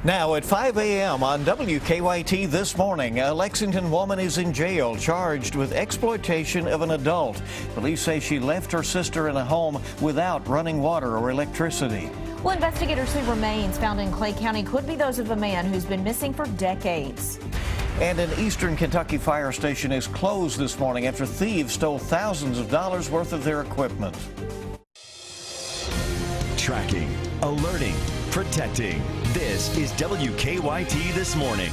Now at 5 a.m. on WKYT this morning, a Lexington woman is in jail charged with exploitation of an adult. Police say she left her sister in a home without running water or electricity. Well, investigators say remains found in Clay County could be those of a man who's been missing for decades. And an eastern Kentucky fire station is closed this morning after thieves stole thousands of dollars worth of their equipment. Tracking, alerting, protecting. This is WKYT This Morning.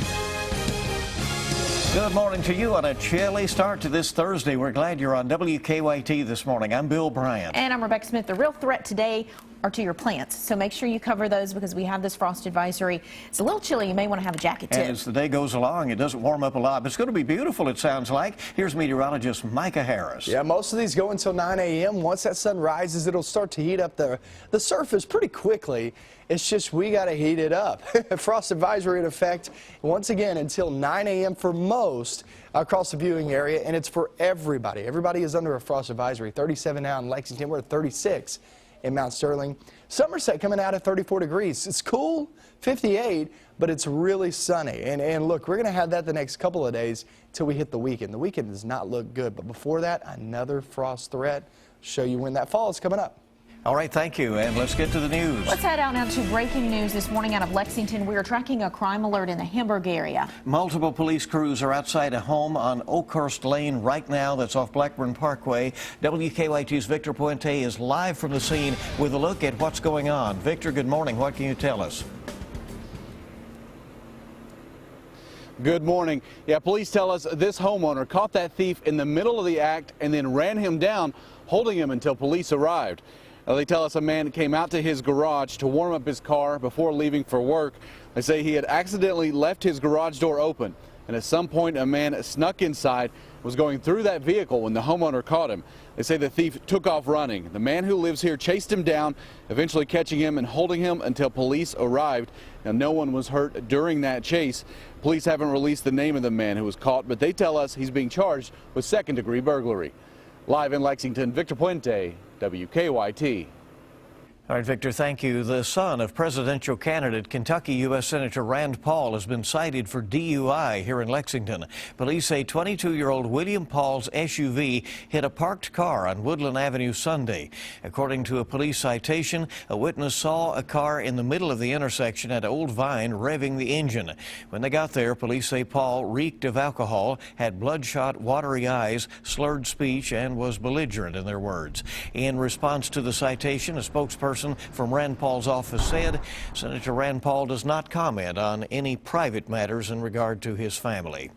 Good morning to you on a chilly start to this Thursday. We're glad you're on WKYT this morning. I'm Bill Bryant. And I'm Rebecca Smith. The real threat today are to your plants, so make sure you cover those because we have this frost advisory. It's a little chilly. You may want to have a jacket too. And as the day goes along, it doesn't warm up a lot, but it's going to be beautiful, it sounds like. Here's meteorologist Micah Harris. Yeah, most of these go until 9 a.m. Once that sun rises, it'll start to heat up the surface pretty quickly. It's just we got to heat it up. Frost advisory in effect once again until 9 a.m. for most across the viewing area, and it's for everybody. Everybody is under a frost advisory. 37 now in Lexington. We're at 36 in Mount Sterling. Somerset coming out at 34 degrees. It's cool, 58, but it's really sunny. And look, we're going to have that the next couple of days until we hit the weekend. The weekend does not look good, but before that, another frost threat. Show you when that fall is coming up. All right, thank you, and let's get to the news. Let's head out now to breaking news this morning out of Lexington. We are tracking a crime alert in the Hamburg area. Multiple police crews are outside a home on Oakhurst Lane right now. That's off Blackburn Parkway. WKYT's Victor Puente is live from the scene with a look at what's going on. Victor, good morning. What can you tell us? Good morning. Yeah, police tell us this homeowner caught that thief in the middle of the act and then ran him down, holding him until police arrived. They tell us a man came out to his garage to warm up his car before leaving for work. They say he had accidentally left his garage door open, and at some point a man snuck inside, was going through that vehicle when the homeowner caught him. They say the thief took off running. The man who lives here chased him down, eventually catching him and holding him until police arrived. Now, no one was hurt during that chase. Police haven't released the name of the man who was caught, but they tell us he's being charged with second-degree burglary. Live in Lexington, Victor Puente, WKYT. All right, Victor, thank you. The son of presidential candidate Kentucky U.S. Senator Rand Paul has been cited for DUI here in Lexington. Police say 22-year-old William Paul's SUV hit a parked car on Woodland Avenue Sunday. According to a police citation, a witness saw a car in the middle of the intersection at Old Vine revving the engine. When they got there, police say Paul reeked of alcohol, had bloodshot, watery eyes, slurred speech, and was belligerent, in their words. In response to the citation, a spokesperson from Rand Paul's office said Senator Rand Paul does not comment on any private matters in regard to his family.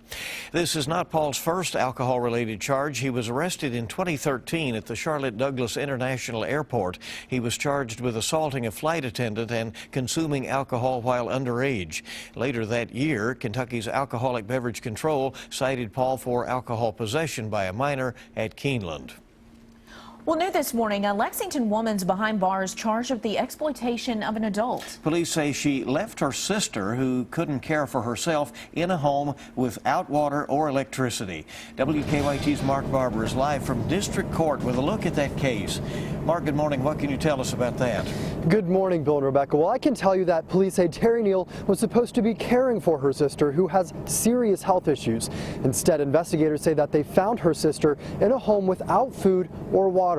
This is not Paul's first alcohol-related charge. He was arrested in 2013 at the Charlotte Douglas International Airport. He was charged with assaulting a flight attendant and consuming alcohol while underage. Later that year, Kentucky's Alcoholic Beverage Control cited Paul for alcohol possession by a minor at Keeneland. Well, new this morning, a Lexington woman's behind bars charged with the exploitation of an adult. Police say she left her sister, who couldn't care for herself, in a home without water or electricity. WKYT's Mark Barber is live from District Court with a look at that case. Mark, good morning. What can you tell us about that? Good morning, Bill and Rebecca. Well, I can tell you that police say Terry Neal was supposed to be caring for her sister, who has serious health issues. Instead, investigators say that they found her sister in a home without food or water.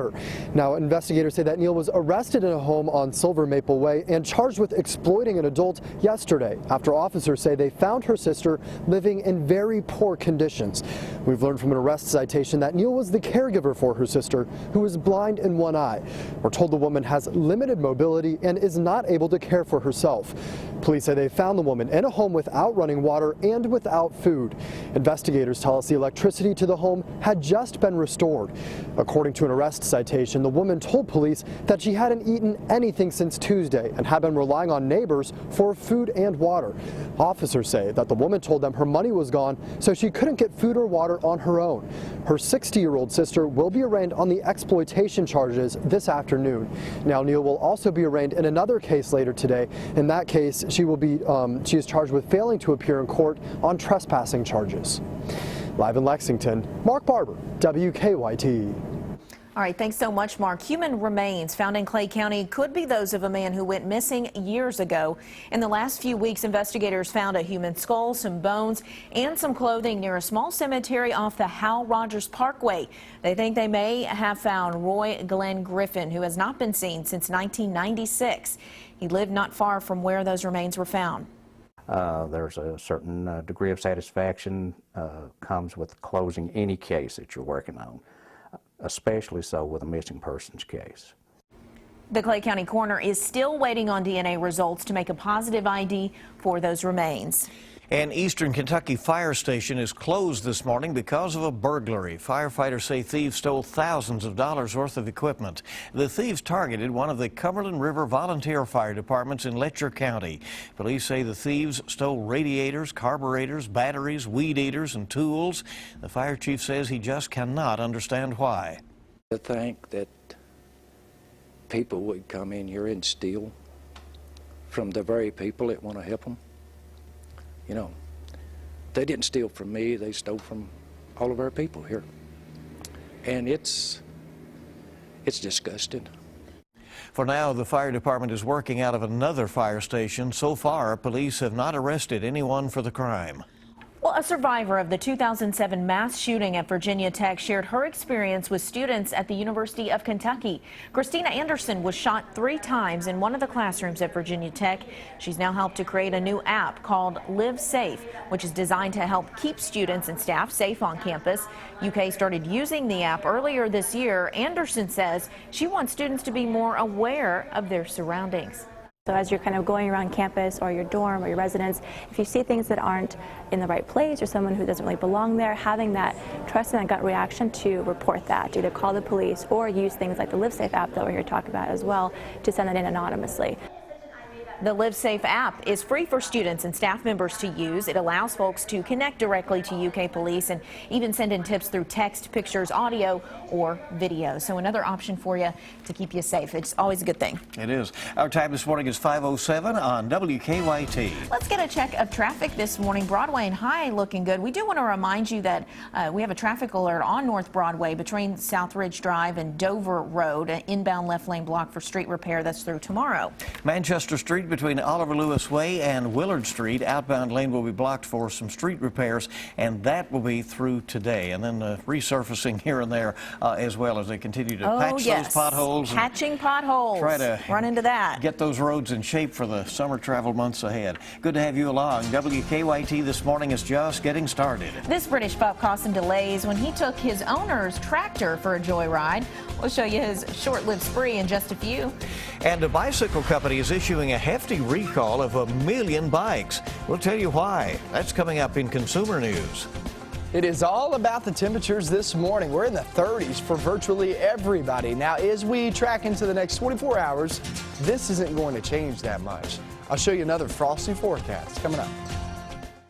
Now, investigators say that Neal was arrested in a home on Silver Maple Way and charged with exploiting an adult yesterday after officers say they found her sister living in very poor conditions. We've learned from an arrest citation that Neal was the caregiver for her sister, who is blind in one eye. We're told the woman has limited mobility and is not able to care for herself. Police say they found the woman in a home without running water and without food. Investigators tell us the electricity to the home had just been restored. According to an arrest citation, the woman told police that she hadn't eaten anything since Tuesday and had been relying on neighbors for food and water. Officers say that the woman told them her money was gone, so she couldn't get food or water on her own. Her 60-year-old sister will be arraigned on the exploitation charges this afternoon. Now, Neal will also be arraigned in another case later today. In that case, she is charged with failing to appear in court on trespassing charges. Live in Lexington, Mark Barber, WKYT. All right, thanks so much, Mark. Human remains found in Clay County could be those of a man who went missing years ago. In the last few weeks, investigators found a human skull, some bones, and some clothing near a small cemetery off the Hal Rogers Parkway. They think they may have found Roy Glenn Griffin, who has not been seen since 1996. He lived not far from where those remains were found. There's a certain degree of satisfaction comes with closing any case that you're working on, especially so with a missing persons case. The Clay County coroner is still waiting on DNA results to make a positive ID for those remains. An eastern Kentucky fire station is closed this morning because of a burglary. Firefighters say thieves stole thousands of dollars worth of equipment. The thieves targeted one of the Cumberland River volunteer fire departments in Letcher County. Police say the thieves stole radiators, carburetors, batteries, weed eaters, and tools. The fire chief says he just cannot understand why. To think that people would come in here and steal from the very people that want to help them. You know, they didn't steal from me, they stole from all of our people here. And it's disgusting. For now, the fire department is working out of another fire station. So far, police have not arrested anyone for the crime. Well, a survivor of the 2007 mass shooting at Virginia Tech shared her experience with students at the University of Kentucky. Christina Anderson was shot 3 times in one of the classrooms at Virginia Tech. She's now helped to create a new app called Live Safe, which is designed to help keep students and staff safe on campus. UK started using the app earlier this year. Anderson says she wants students to be more aware of their surroundings. So as you're kind of going around campus or your dorm or your residence, if you see things that aren't in the right place or someone who doesn't really belong there, having that trust and that gut reaction to report that, either call the police or use things like the LiveSafe app that we're here to talk about as well to send that in anonymously. The LiveSafe app is free for students and staff members to use. It allows folks to connect directly to UK police and even send in tips through text, pictures, audio, or video. So another option for you to keep you safe. It's always a good thing. It is. Our time this morning is 5:07 on WKYT. Let's get a check of traffic this morning. Broadway and High looking good. We do want to remind you that we have a traffic alert on North Broadway between South Ridge Drive and Dover Road. An inbound left lane block for street repair. That's through tomorrow. Manchester Street between Oliver Lewis Way and Willard Street, outbound lane will be blocked for some street repairs, and that will be through today. And then resurfacing here and there as well as they continue to patch those potholes. Patching potholes. Try to run into that. Get those roads in shape for the summer travel months ahead. Good to have you along. WKYT this morning is just getting started. This British pup caused some delays when he took his owner's tractor for a joyride. We'll show you his short-lived spree in just a few. And a bicycle company is issuing a hefty recall of 1 million bikes. We'll tell you why. That's coming up in Consumer News. It is all about the temperatures this morning. We're in the 30s for virtually everybody. Now, as we track into the next 24 hours, this isn't going to change that much. I'll show you another frosty forecast coming up.